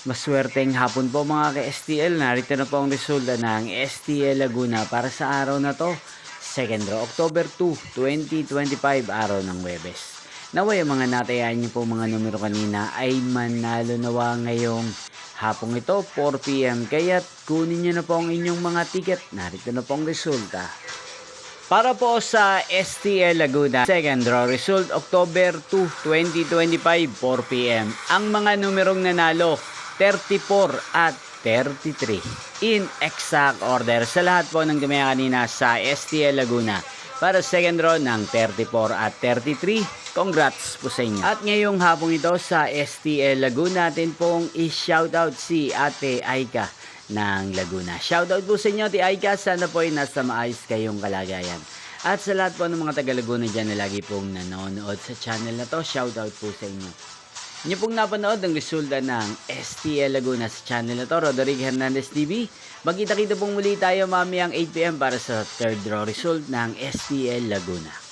Maswerteng hapon po mga ka-STL. Narito na po ang resulta ng STL Laguna para sa araw na to, 2nd October 2, 2025, araw ng Huwebes. Naway ang mga natayan niyo po mga numero kanina ay manalo nawa ngayong hapong ito, 4 PM. Kaya't kunin niyo na po ang inyong mga ticket. Narito na po ang resulta. Para po sa STL Laguna, second draw result, October 2, 2025, 4 PM. Ang mga numerong nanalo, 34 at 33. In exact order sa lahat po ng gumaya kanina sa STL Laguna. Para second draw ng 34 at 33, congrats po sa inyo. At ngayong hapong ito sa STL Laguna, natin pong i-shoutout si Ate Aika ng Laguna. Shoutout po sa inyo, Ate Aika. Sana po ay nasa maayos kayong kalagayan. At sa lahat po ng mga taga Laguna dyan na lagi pong nanonood sa channel na to, shoutout po sa inyo. Inyo pong napanood ang resulta ng STL Laguna sa channel na to, Roderick Hernandez TV. Magkita-kita pong muli tayo mamayang 8 PM para sa third draw result ng STL Laguna.